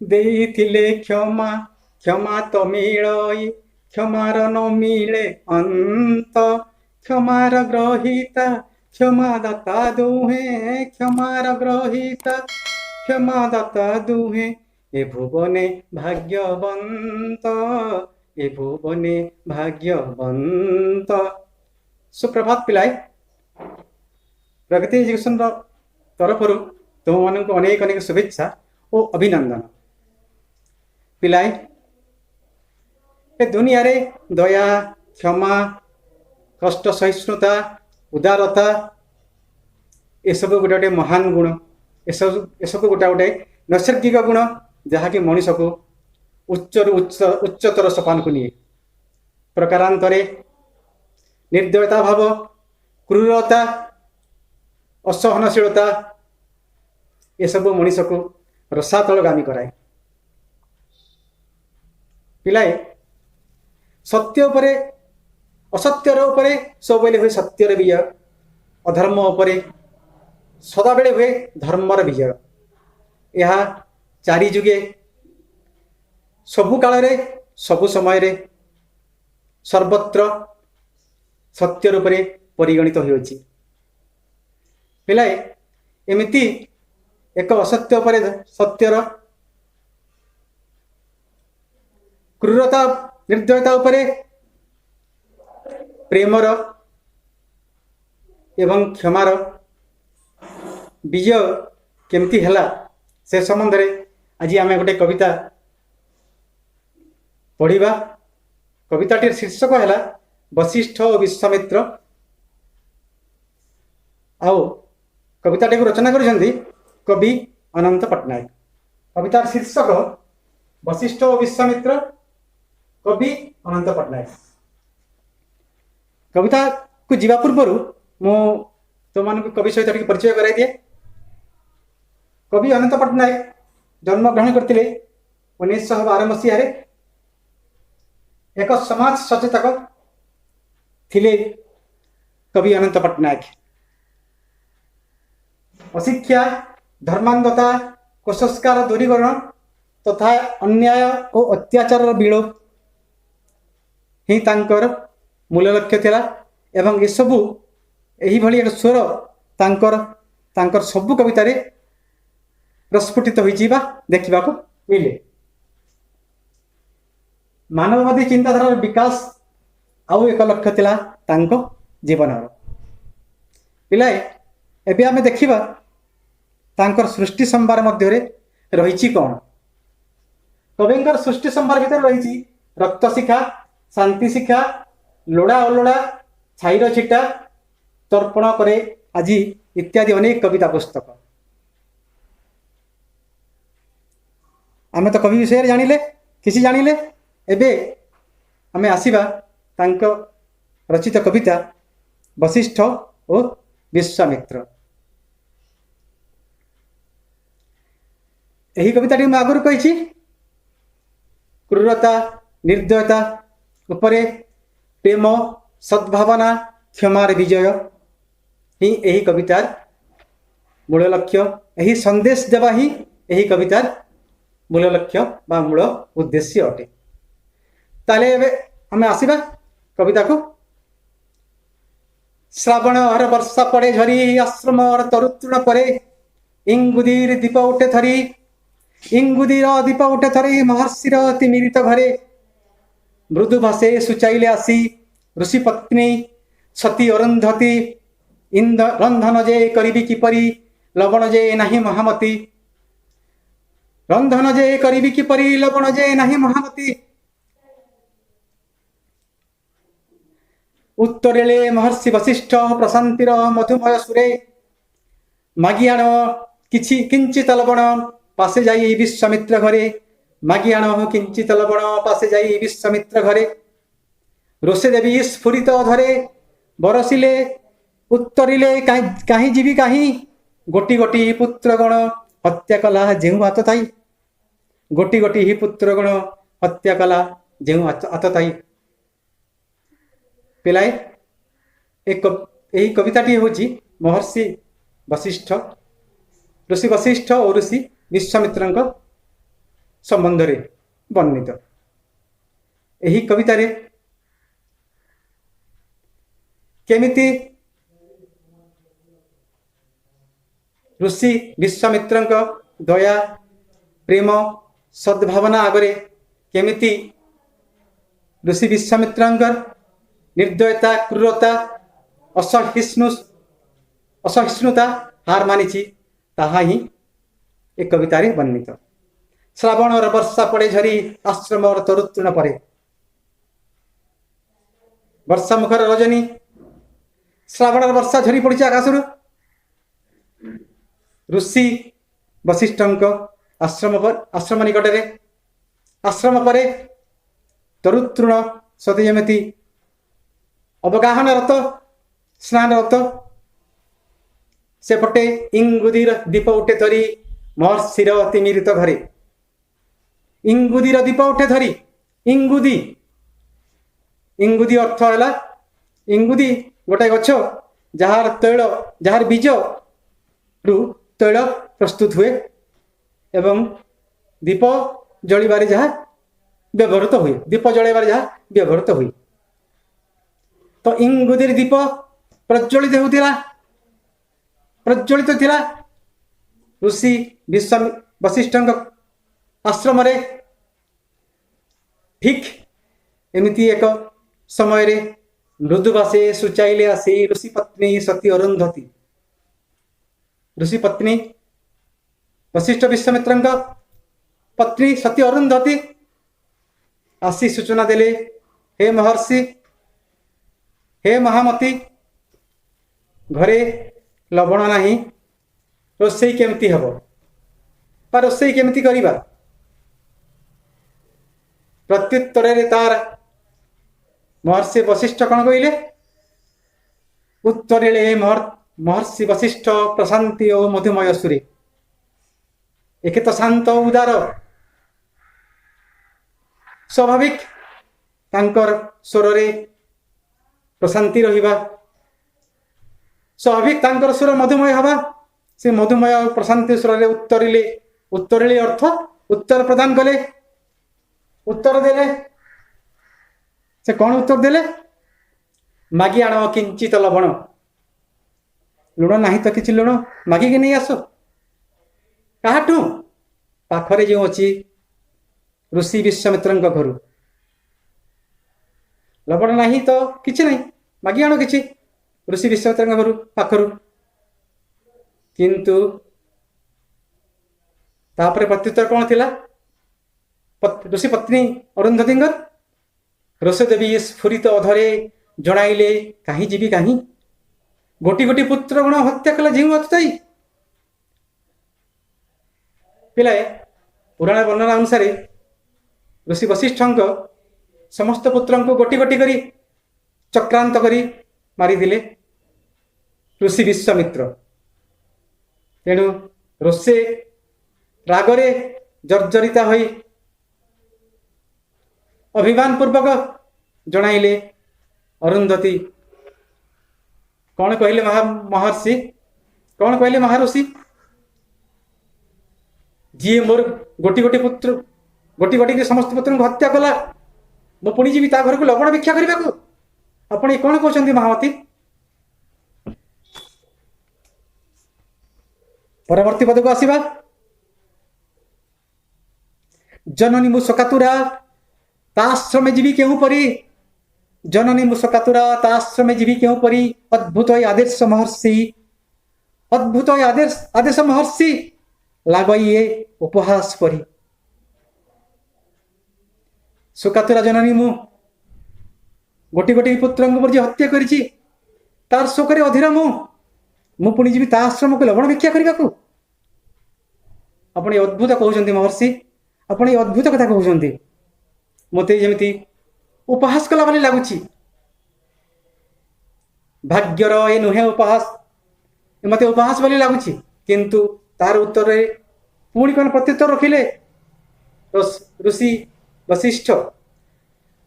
ଦେଇଥିଲେ କ୍ଷମା କ୍ଷମା ତ ମିଳଇ କ୍ଷମାର ନ ମିଳେ ଅନ୍ତ କ୍ଷମାର ଗ୍ରହିତା କ୍ଷମାଦାତା ଦୁହେଁ କ୍ଷମାର ଗ୍ରହିତା କ୍ଷମାଦାତା ଦୁହେଁ ଏ ଭୁବନେ ଭାଗ୍ୟବନ୍ତ ଏ ଭୁବନେ ଭାଗ୍ୟବନ୍ତ। ସୁପ୍ରଭାତ ପିଲାଏ, ପ୍ରଗତି ଏଜୁକେସନର ତରଫରୁ ତୁମମାନଙ୍କୁ ଅନେକ ଅନେକ ଶୁଭେଚ୍ଛା ଓ ଅଭିନନ୍ଦନ। ପିଲାଏ, ଏ ଦୁନିଆରେ ଦୟା, କ୍ଷମା, କଷ୍ଟ ସହିଷ୍ଣୁତା, ଉଦାରତା ଏସବୁ ଗୋଟେ ଗୋଟେ ମହାନ ଗୁଣ, ଏସବୁ ଗୋଟେ ଗୋଟେ ନୈସର୍ଗିକ ଗୁଣ ଯାହାକି ମଣିଷକୁ ଉଚ୍ଚରୁ ଉଚ୍ଚତର ସୋପାନକୁ ନିଏ। ପ୍ରକାରାନ୍ତରେ ନିର୍ଦ୍ଦୟତା ଭାବ, କ୍ରୂରତା, ଅସହନଶୀଳତା ଏସବୁ ମଣିଷକୁ ରସାତଳଗାମୀ କରାଏ। ପିଲାଏ, ସତ୍ୟ ଉପରେ ଅସତ୍ୟର ଉପରେ ସବୁବେଳେ ହୁଏ ସତ୍ୟର ବିଜୟ, ଅଧର୍ମ ଉପରେ ସଦାବେଳେ ହୁଏ ଧର୍ମର ବିଜୟ। ଏହା ଚାରି ଯୁଗେ ସବୁ କାଳରେ ସବୁ ସମୟରେ ସର୍ବତ୍ର ସତ୍ୟ ରୂପରେ ପରିଗଣିତ ହୋଇଅଛି। ପିଲାଏ, ଏମିତି ଏକ ଅସତ୍ୟ ଉପରେ ସତ୍ୟର, କ୍ରୂରତା ନିର୍ଦ୍ଦୟତା ଉପରେ ପ୍ରେମର ଏବଂ କ୍ଷମାର ବିଜୟ କେମିତି ହେଲା ସେ ସମ୍ବନ୍ଧରେ ଆଜି ଆମେ ଗୋଟେ କବିତା ପଢ଼ିବା। କବିତାଟିର ଶୀର୍ଷକ ହେଲା ବଶିଷ୍ଠ ଓ ବିଶ୍ୱାମିତ୍ର। ଆଉ କବିତାଟିକୁ ରଚନା କରିଛନ୍ତି କବି ଅନନ୍ତ ପଟ୍ଟନାୟକ। କବିତାର ଶୀର୍ଷକ ବଶିଷ୍ଠ ଓ ବିଶ୍ୱାମିତ୍ର, କବି ଅନନ୍ତ ପଟ୍ଟନାୟକ। କବିତାକୁ ଯିବା ପୂର୍ବରୁ ମୁଁ ତୁମମାନଙ୍କୁ କବି ସହିତ ଟିକେ ପରିଚୟ କରାଇ ଦିଏ। କବି ଅନନ୍ତ ପଟ୍ଟନାୟକ ଜନ୍ମଗ୍ରହଣ କରିଥିଲେ 1912 ମସିହାରେ। ଏକ ସମାଜ ସଚେତକ ଥିଲେ କବି ଅନନ୍ତ ପଟ୍ଟନାୟକ। ଅଶିକ୍ଷା, ଧର୍ମାନ୍ଧତା, କୁସଂସ୍କାର ଦୂରୀକରଣ ତଥା ଅନ୍ୟାୟ ଓ ଅତ୍ୟାଚାରର ବିଲୋପ ହିଁ ତାଙ୍କର ମୂଳ ଲକ୍ଷ୍ୟ ଥିଲା ଏବଂ ଏସବୁ ଏହିଭଳି ଏକ ସ୍ୱର ତାଙ୍କର ସବୁ କବିତାରେ ପ୍ରସ୍ଫୁଟିତ ହୋଇଛି ବା ଦେଖିବାକୁ ମିଳେ। ମାନବବାଦୀ ଚିନ୍ତାଧାରାର ବିକାଶ ଆଉ ଏକ ଲକ୍ଷ୍ୟ ଥିଲା ତାଙ୍କ ଜୀବନର। ପିଲାଏ, ଏବେ ଆମେ ଦେଖିବା ତାଙ୍କର ସୃଷ୍ଟି ସମ୍ଭାର ମଧ୍ୟରେ ରହିଛି କ'ଣ। କବିଙ୍କର ସୃଷ୍ଟି ସମ୍ଭାର ଭିତରେ ରହିଛି ରକ୍ତ ଶିଖା, ଶାନ୍ତି ଶିଖା, ଲୋଡ଼ା ଅଲୋଡ଼ା, ଛାଇର ଛିଟା, ତର୍ପଣ କରେ ଆଜି ଇତ୍ୟାଦି ଅନେକ କବିତା ପୁସ୍ତକ। ଆମେ ତ କବି ବିଷୟରେ ଜାଣିଲେ, କିଛି ଜାଣିଲେ। ଏବେ ଆମେ ଆସିବା ତାଙ୍କ ରଚିତ କବିତା ବଶିଷ୍ଠ ଓ ବିଶ୍ୱାମିତ୍ର। ଏହି କବିତାଟି ମୁଁ ଆଗରୁ କହିଛି, କ୍ରୂରତା ନିର୍ଦ୍ଦୟତା ଉପରେ ପ୍ରେମ, ସଦ୍ଭାବନା, କ୍ଷମାର ବିଜୟ ହିଁ ଏହି କବିତାର ମୂଳ ଲକ୍ଷ୍ୟ। ଏହି ସନ୍ଦେଶ ଦେବା ହିଁ ଏହି କବିତାର ମୂଳ ଲକ୍ଷ୍ୟ ବା ମୂଳ ଉଦ୍ଦେଶ୍ୟ ଅଟେ। ତାହେଲେ ଏବେ ଆମେ ଆସିବା କବିତାକୁ। ଶ୍ରାବଣର ବର୍ଷା ପଡ଼େ ଝରି, ଆଶ୍ରମର ତରୁତୃଣ ପରେ, ଇଙ୍ଗୁଦିର ଦୀପ ଉଠେ ଥରି, ଇଙ୍ଗୁଦିର ଦୀପ ଉଠେ ଥରି, ମହର୍ଷିର ତିମିରିତ ଘରେ, ମୃଦୁ ଭାଷେ ସୁଚାଇଲେ ଆସି, ଋଷି ପତ୍ନୀ ସତୀ ଅରୁନ୍ଧତୀ, ରନ୍ଧନ ଯେ କରିବି କିପରି, ଲବଣ ଯେ ନାହିଁ ମହାମତୀ, ରନ୍ଧନ ଯେ କରିବି କିପରି, ଲବଣ ଯେ ନାହିଁ ମହାମତୀ। ଉତ୍ତରେଳେ ମହର୍ଷି ବଶିଷ୍ଠ ପ୍ରଶାନ୍ତିର ମଧୁମୟ ସୁରେ, ମାଗି ଆଣ କିଞ୍ଚିତ ଲବଣ ପାଶେ ଯାଇ ବିଶ୍ୱାମିତ୍ର ଘରେ, ମାଗି ଆଣ କିଞ୍ଚିତ ଲବଣ ପାଶେ ଯାଇ ବିଶ୍ୱାମିତ୍ର ଘରେ, ରୋଷେ ଦେବୀ ସ୍ଫୁରିତ ଧରେ, ବରସିଲେ ଉତ୍ତରିଲେ କାହିଁ ଯିବି କାହିଁ, ଗୋଟି ଗୋଟି ପୁତ୍ରଗଣ ହତ୍ୟା କଲା ଯେଉଁ ହାତ ଥାଇ, ଗୋଟି ଗୋଟି ପୁତ୍ରଗଣ ହତ୍ୟା କଲା ଯେଉଁ ହାତ ଥାଇ। ପିଲାଏ, ଏହି କବିତାଟି ହେଉଛି ମହର୍ଷି ବଶିଷ୍ଠ, ଋଷି ବଶିଷ୍ଠ ଓ ଋଷି ବିଶ୍ୱାମିତ୍ରଙ୍କ संबंध रे वर्णित। यही कवितारे केमिति ऋषि विश्वामित्रଙ୍କ दया प्रेम सद्भावना आगरे केमिति ऋषि विश्वामित्रଙ୍କର निर्दयता क्रूरता असहिष्णुता हार मानिछि ताहा ही एक कवितारे वर्णित। श्रावणर वर्षा पड़े झरी आश्रमर तरुतृण परे। वर्षा मुखर रजनी श्रावणर वर्षा झरी पड़ी आकाशरू ऋषि वशिष्ठଙ୍କ आश्रम निकटरे आश्रम परे तरुतृण सते जेमिति अवगाहनरत स्नानरत सेपटे इंगुदीर दीप उठे धरी महर्षिर तिमिरित घरे। इंगुदीर दीप उठे धरी इंगुदी इंगुदी अर्थ है इंगुदी गोटे गछ जार तैल जार बीज रु तैल प्रस्तुत हुए एवं दीप जलिबारे जहाँ व्यवहृत हुए दीप जलैबारे जहाँ व्यवहृत हुए। तो इंगुदीर दीप प्रज्वलित होतिला प्रज्वलित थिला ऋषि वशिष्ठଙ୍କ आश्रम रे। ठीक एमिति एक समय रे मृदुभाषे सुचाइले आसी ऋषि पत्नी सती अरुंधती ऋषि पत्नी वशिष्ठ विश्वामित्रଙ୍କ पत्नी सती अरुंधती आसी सूचना देले हे महर्षि हे महामती घरे लवण नहीं रोसई केमती हम रोसई केमती करिबा। प्रत्युत्तर तार महर्षि वशिष्ठ कौन कहले उत्तर महर्षि वशिष्ठ प्रशांति और मधुमय सुरे एक तो शांत उदार स्वाभाविक तांकर स्वर रे प्रशांति रहिबा स्वाभाविक तांकर स्वर मधुमय हवा से मधुमय प्रशांति स्वर रे उत्तरिले अर्थ उत्तर प्रदान कले उत्तर देले से कौन उत्तर देले मागी आण किंचित लवण लुण नहीं तो किसी लुण मागिक नहीं आस काहाठू पाखरे जो अच्छी ऋषि विश्वामित्र घर लवण नहीं तो किसी नहीं मागी आण किसी ऋषि विश्वामित्र घर पाखर किंतु तापर प्रत्युत्तर कौन थिला ऋषि पत्नी अरुंधती रोषदेवी स्फुरित अधरे जणाइले कहीं जीवी कहीं गोटी गोटी पुत्र गुण हत्या कला जीव अतुताई पिलाए पुराण वर्णना अनुसार ऋषि वशिष्ठ समस्त पुत्र को गोटी गोटी करी चक्रांत करी मारिदिले ऋषि विश्वामित्र। तेणु रोषे रागरे जर्जरिता होई अभिमान पूर्वक जणाइले अरुंधती कौन कहले महर्षि कौन कहले महर्षि जी मोर गोटी गोटी पुत्र गोटी गोटी के समस्त पुत्र को हत्या कला मो पुणी जीवी ता घर को लवण भिक्षा करने को आपण कौन कहते महामती। परवर्ती पद को आसीबा जननी मु सकातुरा ताश्रमे जीवी क्यों परी जननी मु सकातुरा ताश्रमे जीवी क्यों परी अद्भुत आदेश महर्षि अद्भुत आदेश महर्षि लागइए उपहास परी सुकातुरा जननी मु गोटी गोटी पुत्र पर हत्या करिछि तार शोकरे अधीर मु पुणी जीवी ता आश्रम को लवण भिक्षा करने को आपण अद्भुत कहते महर्षि आपण अद्भुत कथा कहते मत जमी उपहास कला वाली लगुच भाग्यर ए नुहे उपहास मत उपहास वाली लगुच किंतु तार उत्तर पुणी कौन प्रत्युत्तर रखिले ऋषि वशिष्ठ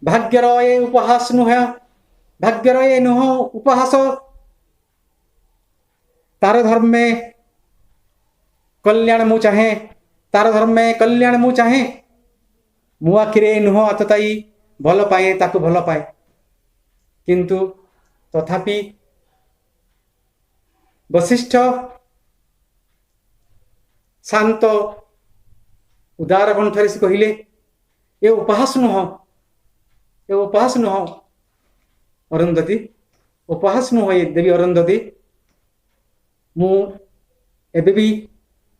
भाग्यर ए उपहास नुह भाग्यर ए नुह उपहास तार धर्म में कल्याण मु चाहे तार धर्म में कल्याण मु चाहे ମୋ ଆଖିରେ ନୁହଁ ଆତତାଇ ଭଲ ପାଏ ତାକୁ ଭଲ ପାଏ, କିନ୍ତୁ ତଥାପି ବଶିଷ୍ଠ ଶାନ୍ତ ଉଦାର କଣ୍ଠରେ ସେ କହିଲେ, ଏ ଉପହାସ ନୁହଁ, ଏ ଉପହାସ ନୁହଁ ଅରୁନ୍ଧତୀ, ଉପହାସ ନୁହଁ ଏ ଦେବୀ ଅରୁନ୍ଧତୀ। ମୁଁ ଏବେ ବି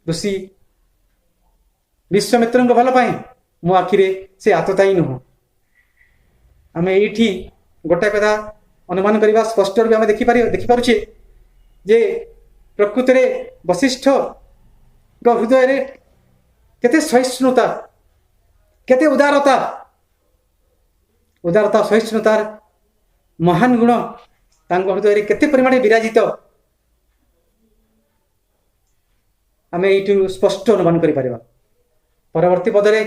ଋଷି ବିଶ୍ୱାମିତ୍ରଙ୍କ ଭଲ ପାଏ, ମୋ ଆଖିରେ ସେ ଆତତାୟୀ ନୁହଁ। ଆମେ ଏଇଠି ଗୋଟାଏ କଥା ଅନୁମାନ କରିବା, ସ୍ପଷ୍ଟ ରୂପେ ଆମେ ଦେଖିପାରୁଛେ ଯେ ପ୍ରକୃତରେ ବଶିଷ୍ଠଙ୍କ ହୃଦୟରେ କେତେ ସହିଷ୍ଣୁତା, କେତେ ଉଦାରତା, ସହିଷ୍ଣୁତାର ମହାନ ଗୁଣ ତାଙ୍କ ହୃଦୟରେ କେତେ ପରିମାଣରେ ବିରାଜିତ, ଆମେ ଏଇଠୁ ସ୍ପଷ୍ଟ ଅନୁମାନ କରିପାରିବା। ପରବର୍ତ୍ତୀ ପଦରେ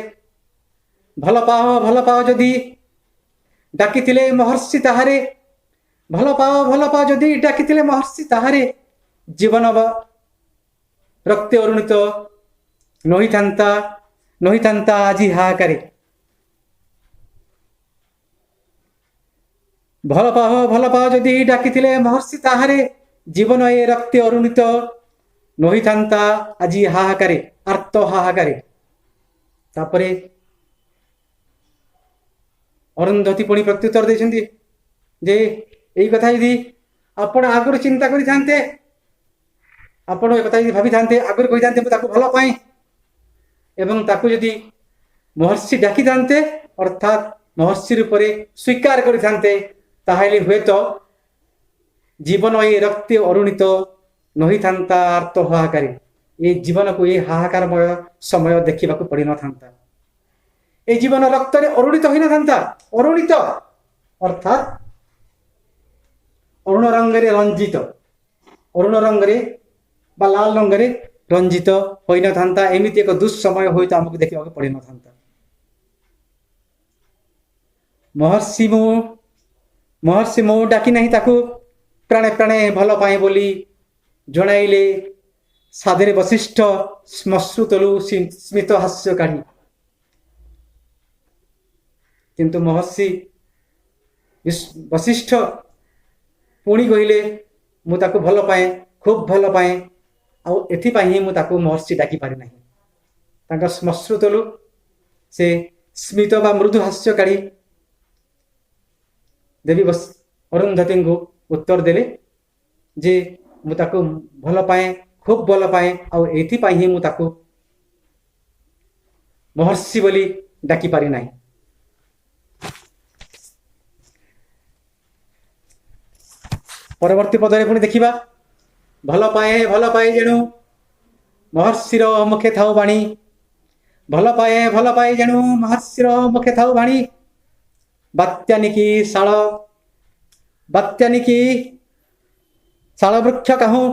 ଭଲ ପାଅ ଯଦି ଡାକିଥିଲେ ମହର୍ଷି ତାହାରେ, ଭଲ ପାଅ ଯଦି ଡାକିଥିଲେ ମହର୍ଷି ତାହାରେ, ଜୀବନ ବା ରକ୍ତେ ଅରୁଣିତ ନହିଥାନ୍ତା ଆଜି ହାହାକାରେ। ଭଲ ପାଅ ଯଦି ଡାକିଥିଲେ ମହର୍ଷି ତାହାରେ, ଜୀବନ ଏ ରକ୍ତେ ଅରୁଣିତ ନହିଥାନ୍ତା ଆଜି ହାହାକାରେ, ଆର୍ତ ହାହାକାରେ। ତାପରେ ଅରୁନ୍ଧତୀ ପୁଣି ପ୍ରତ୍ୟୁତ୍ତର ଦେଇଛନ୍ତି ଯେ ଏଇ କଥା ଯଦି ଆପଣ ଆଗରୁ ଚିନ୍ତା କରିଥାନ୍ତେ, ଆପଣ ଏ କଥା ଯଦି ଭାବିଥାନ୍ତେ, ଆଗରୁ କହିଥାନ୍ତେ ମୁଁ ତାକୁ ଭଲ ପାଏ ଏବଂ ତାକୁ ଯଦି ମହର୍ଷି ଡାକିଥାନ୍ତେ ଅର୍ଥାତ୍ ମହର୍ଷି ରୂପରେ ସ୍ୱୀକାର କରିଥାନ୍ତେ, ତାହେଲେ ହୁଏତ ଜୀବନ ଏ ରକ୍ତେ ଅରୁଣିତ ନହିଥାନ୍ତା ଆର୍ତ ହାହାକାରେ, ଏ ଜୀବନକୁ ଏ ହାହାକାରମୟ ସମୟ ଦେଖିବାକୁ ପଡ଼ିନଥାନ୍ତା, ଏ ଜୀବନ ରକ୍ତରେ ଅରୁଣିତ ହୋଇନଥାନ୍ତା। ଅରୁଣିତ ଅର୍ଥାତ୍ ଅରୁଣ ରଙ୍ଗରେ ରଞ୍ଜିତ, ଅରୁଣ ରଙ୍ଗରେ ବା ଲାଲ ରଙ୍ଗରେ ରଞ୍ଜିତ ହୋଇନଥାନ୍ତା। ଏମିତି ଏକ ଦୁଃସମୟ ହୁଏତ ଆମକୁ ଦେଖିବାକୁ ପଡ଼ିନଥାନ୍ତା। ମହର୍ଷି ମୁଁ ଡାକି ନାହିଁ ତାକୁ ପ୍ରାଣେ ପ୍ରାଣେ ଭଲ ପାଏ ବୋଲି ଜଣାଇଲେ ସାଧରେ ବଶିଷ୍ଠ ଶ୍ମଶ୍ରୁତଲୁ ସ୍ମିତ ହାସ୍ୟ କାଢ଼ି। କିନ୍ତୁ ବଶିଷ୍ଠ ପୁଣି କହିଲେ ମୁଁ ତାକୁ ଭଲ ପାଏ, ଖୁବ୍ ଭଲ ପାଏ, ଆଉ ଏଥିପାଇଁ ହିଁ ମୁଁ ତାକୁ ମହର୍ଷି ଡାକି ପାରି ନାହିଁ। ତାଙ୍କ ଶ୍ମଶ୍ରୁତଲୁ ସେ ସ୍ମିତ ବା ମୃଦୁ ହାସ୍ୟ କାଢ଼ି ଦେବୀ ଅରୁନ୍ଧତୀଙ୍କୁ ଉତ୍ତର ଦେଲେ ଯେ ମୁଁ ତାକୁ ଭଲ ପାଏ, ଖୁବ୍ ଭଲ ପାଏ, ଆଉ ଏଥିପାଇଁ ହିଁ ମୁଁ ତାକୁ ମହର୍ଷି ବୋଲି ଡାକି ପାରି ନାହିଁ। ପରବର୍ତ୍ତୀ ପଦରେ ପୁଣି ଦେଖିବା, ଭଲ ପାଏ ଯେଣୁ ମହର୍ଷିର ମୁଖେ ଥାଉ ବାଣୀ, ଭଲ ପାଏ ଯେଣୁ ମହର୍ଷିର ମୁଖେ ଥାଉ ବାଣୀ, ବାତ୍ୟାନିକି ଶାଳ ବୃକ୍ଷ କାହୁଁ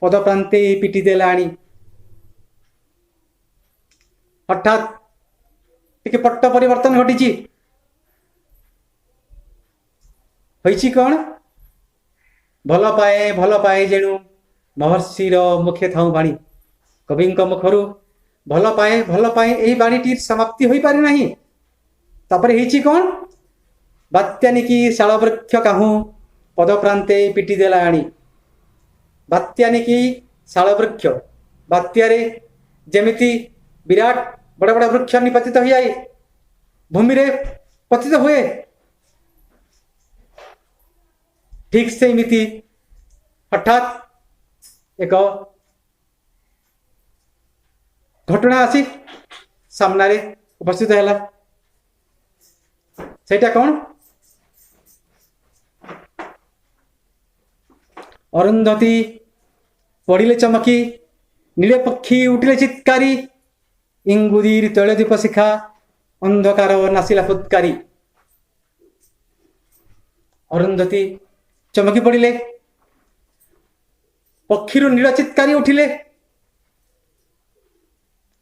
ପଦପ୍ରାନ୍ତେ ପିଟି ଦେଲାଣି। ହଠାତ୍ ଟିକେ ପଟ୍ଟ ପରିବର୍ତ୍ତନ ଘଟିଛି। ହୋଇଛି କଣ? ଭଲ ପାଏ ଯେଣୁ ମହର୍ଷିର ମୁଖେ ଥାଉ ବାଣୀ। କବିଙ୍କ ମୁଖରୁ ଭଲ ପାଏ ଏହି ବାଣୀଟିର ସମାପ୍ତି ହୋଇପାରି ନାହିଁ। ତାପରେ ହେଇଛି କଣ? ବାତ୍ୟାନିକି ଶାଳ ବୃକ୍ଷ କାହୁଁ ପଦପ୍ରାନ୍ତେ ପିଟି ଦେଲା ଆଣି। ବାତ୍ୟାନିକି ଶାଳ ବୃକ୍ଷ, ବାତ୍ୟାରେ ଯେମିତି ବିରାଟ ବଡ଼ ବଡ଼ ବୃକ୍ଷ ନିପତିତ ହୋଇଯାଏ, ଭୂମିରେ ପତିତ ହୁଏ, ଠିକ୍ ସେମିତି ହଠାତ୍ ଏକ ଘଟଣା ଆସି ସାମ୍ନାରେ ଉପସ୍ଥିତ ହେଲା। ସେଇଟା କଣ? ଅରୁନ୍ଧତୀ ପଡ଼ିଲେ ଚମକି, ନୀଳ ପକ୍ଷୀ ଉଠିଲେ ଚିତ୍କାରୀ, ଇଙ୍ଗୁଦିର ତୈଳଦୀପ ଶିଖା ଅନ୍ଧକାର ନାସିଲା ଫୁତ୍କାରୀ। ଅରୁନ୍ଧତୀ ଚମକି ପଡ଼ିଲେ, ପକ୍ଷୀରୁ ନୀଳ ଚିତ୍କାରୀ ଉଠିଲେ,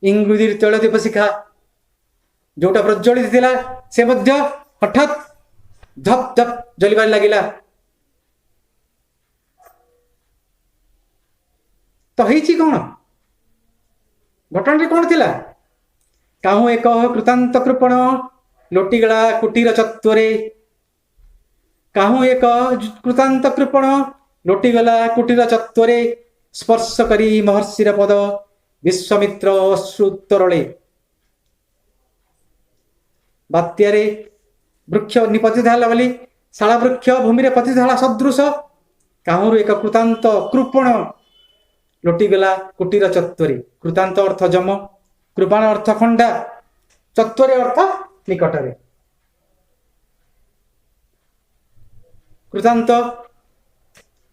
ଇଙ୍ଗୁଦିର ତୈଳଦୀପ ଶିଖା ଯୋଉଟା ପ୍ରଜ୍ୱଳିତ ଥିଲା ସେ ମଧ୍ୟ ହଠାତ୍ ଧପ ଧପ ଜଳିବାରେ ଲାଗିଲା। ତ ହେଇଛି କଣ? ଘଟଣାଟି କଣ ଥିଲା? काहू एक कृतांत कृपण लोटिगला कुटीर चत्वरे काहू एक कृतांत कृपण लोटिगला कुटीर चत्वरे स्पर्श करी महर्षिर पद विश्वामित्र अश्रुत्तरले बात्यारे वृक्ष निपतित है बोली शाला वृक्ष भूमि पतित है सदृश काहू एक कृतांत कृपण लोटिगला कुटीर चत्वरे कृतांत अर्थ जम कृपाण अर्थ खंडा चत्वरे अर्थ निकटरे कृतांत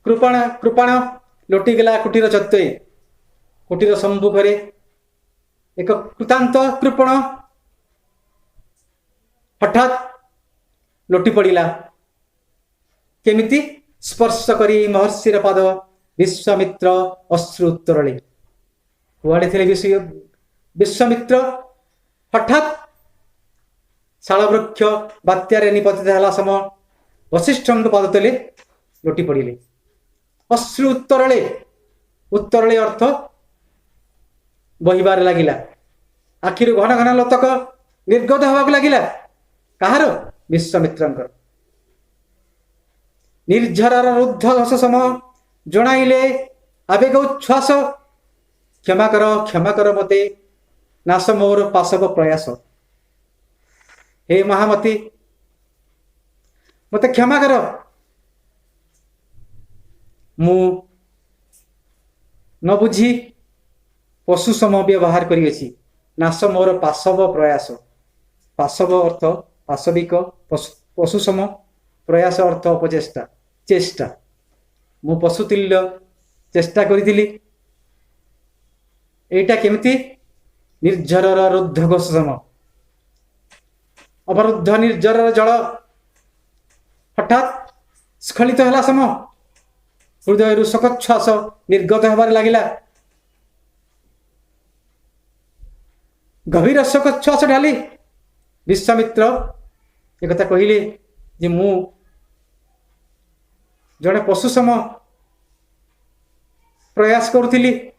कृपाण कृपाण लोटिगला कुटीर चत्वरे कुटीर सम्मुखरे एक कृतांत कृपण हठात लोटी पड़ा केमिति स्पर्श करी महर्षिर पाद विश्वामित्र अश्रु उत्तरले कुआड़े थे विश्वामित्र हठात शाला वृक्ष बात्यारे निपतित है समय वशिष्ठ पाद तले लोटी पड़े अश्रु उत्तरले उत्तरले अर्थ बहिबार लगिला आखिर घन घन लतक निर्गत हवाक लगिला कहार विश्वामित्रंकर निर्झरार रुद्ध घस सम जणाइले आवेग उच्छ्वास क्षमा कर मते नाश मोर पाशव प्रयास हे महामती मते क्षमा कर मु न बुझी पशु सम व्यवहार करिएछि नाश मोर पाशव प्रयास पाशव अर्थ पाशविक पशु सम प्रयास अर्थ अपचेष्टा चेष्टा मु पशुतुल्य चेष्टा करी एटा केमती निर्झरर रुद्ध घोष सम अवरुद्ध निर्झरर जल हठात स्खलित है सम हृदय शोकोच्छ्वास निर्गत होबार लगिला गभीर शोकोच्छ्वास ढाली विश्वामित्र एक कथा कहले जे मु जड़े पशु सम प्रयास करुली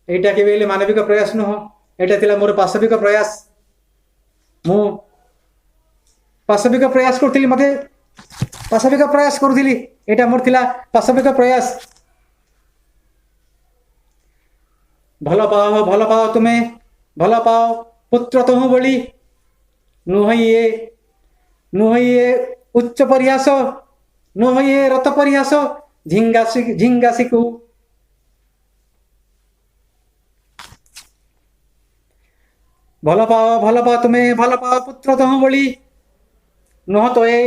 एटा के मानविक प्रयास नुह एटा थिला मोर पाशविक प्रयास मु पाशविक प्रयास करुली मते पाशविक प्रयास करुली एटा मोर थिला पाशविक प्रयास भल पाओ तुम्हें भल पाओ पुत्र तुहु बोली नुहइए उच्च परिहास नुहइए रत परिहास झिंगासी को भल पाओ तुम्हें भल पाओ पुत्र तुहु बोली नुह तो ए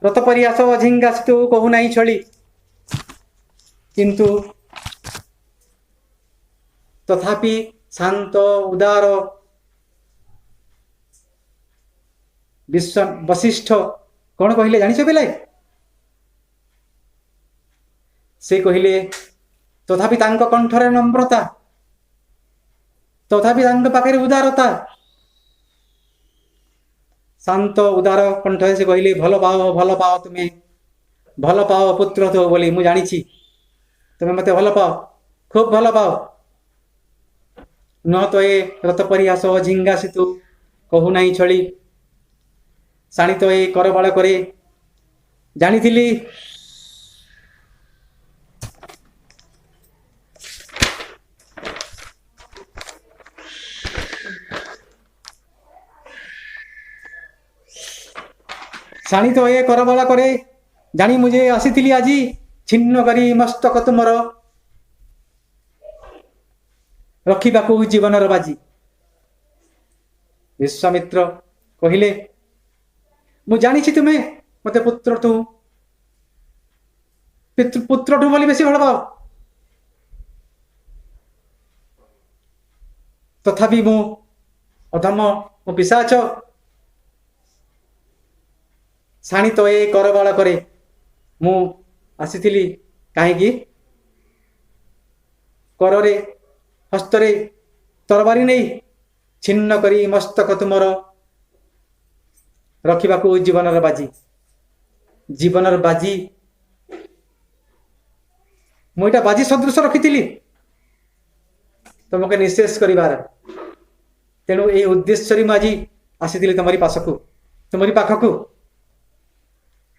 रत परिहास झिंगासी तो कहू नहीं छली किंतु तथापि शांत उदार वशिष्ठ कौन कहले जानिछ बेले से कहले तथापि तांक कंठरे नम्रता तथापि तांक पाखरे उदारता शांत उदार कंठ से कहले भल पाओ तुम्हें भल पाओ पुत्र तो बोली मु जानिछि तुम्हें मते भल पाओ खूब भल पाओ न तो ए रत परिहास झिंगा सितु कहू नहीं छली शाणी तो ए कर बाड़ करे जानी थी शाणी तो ए कर बाड़ करे जानी मुझे आसी आज छिन्न करी मस्तक तुमर रखिबाकू जीवनर बाजी विश्वामित्र कहले मु जानी तुम्हें मते पुत्र ठू बोली बेसी भल पाओ तथापि मु अधम मु पिशाच शाणी तो ए कर बाड़ करे मु आसी कहीं करे हस्तरे तरबारी नहीं छिन्न करी मस्तक तुमर रखिबाकू जीवनर बाजी मुझा बाजी सदृश रखी तुमके निशेष करिवार तेणु ये उद्देश्य मुझे आसी तुमरी पासकू तुमरी पाखकू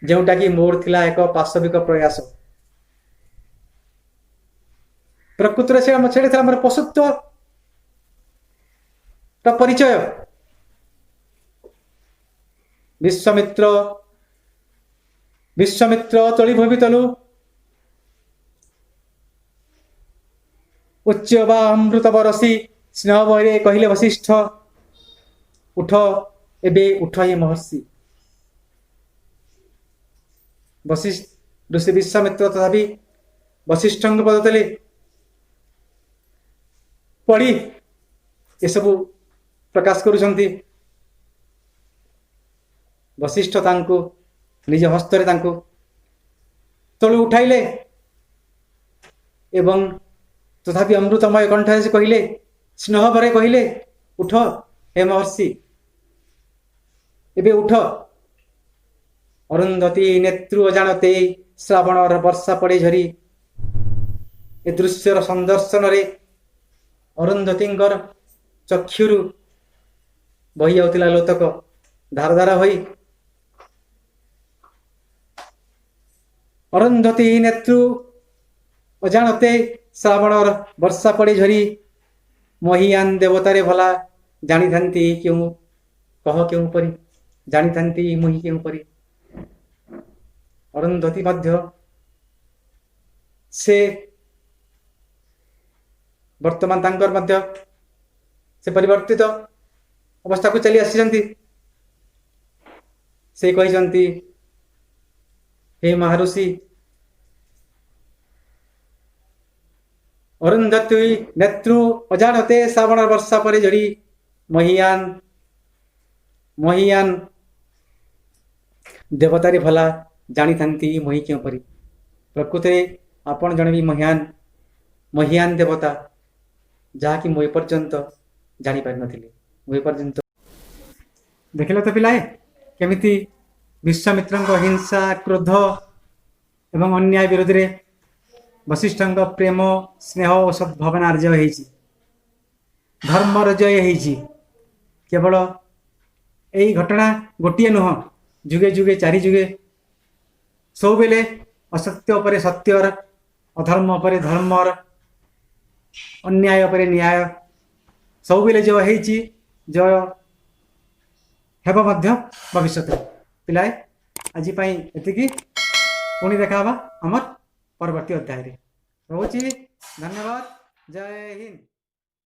जोटा कि मोर थिला एक पाशविक प्रयास प्रकृति से मोर पशुत्व परिचय विश्वामित्र विश्वामित्र तली भूमि तलु उच्च बा अमृत बरसी स्नेह बहरे कहले वशिष्ठ उठ एबे उठ ये महर्षि वशिष्ठ ऋषि विश्वामित्र तथापि वशिष्ठ पद तले पढ़ी ये सब प्रकाश करुछंती वशिष्ठ तांको निज हस्तरे तांको तलु उठाइले एवं तथापि अमृतमय कंठ से कहले स्नेह भरे कहले उठ हे महर्षि एबे उठ अरुंधति नेत्रु अजाणते श्रावण वर्षा पड़े झरी ए दृश्यर संदर्शन रे अरुंधतींकर चक्षुरु बही जाउतिला लोतक धार धार होई अरुंधति नेत्रु अजाणते श्रावण वर्षा पड़े झरी महियान देवतारे भला जानी थांती क्यों कह क्यों परी जानी थांती मुही क्यों परी अरुंधति मध्य से वर्तमान तांकर मध्य से परिवर्तित अवस्था को चली आसी से कहते हे महर्षि अरुंधति नेत्रु अजाणते श्रावण वर्षा परे झड़ी महियान महियान देवतारे भला जानी थांती मही क्यों परी प्रकृति आपण जन भी महियान महियान देवता जहाँकि मुझे पर्यंत जानी पारि नथिले मुझे पर्यंत देखिल तो पिलाए केमिति विश्वामित्र हिंसा क्रोध एवं अन्याय विरोध रे वशिष्ठ प्रेम स्नेह और सद्भावना जय होती धर्मर जय होती केवल यही घटना गोटे नुह जुगे जुगे चारि जुगे सब बेले असत्य पर सत्यर अधर्म पर धर्मर अन्याय पर न्याय सब बेले जय होती जय हेब भविष्य पिलाए आज एति पुणी देखा आमर परवर्ती अध्याय रोची धन्यवाद जय हिंद।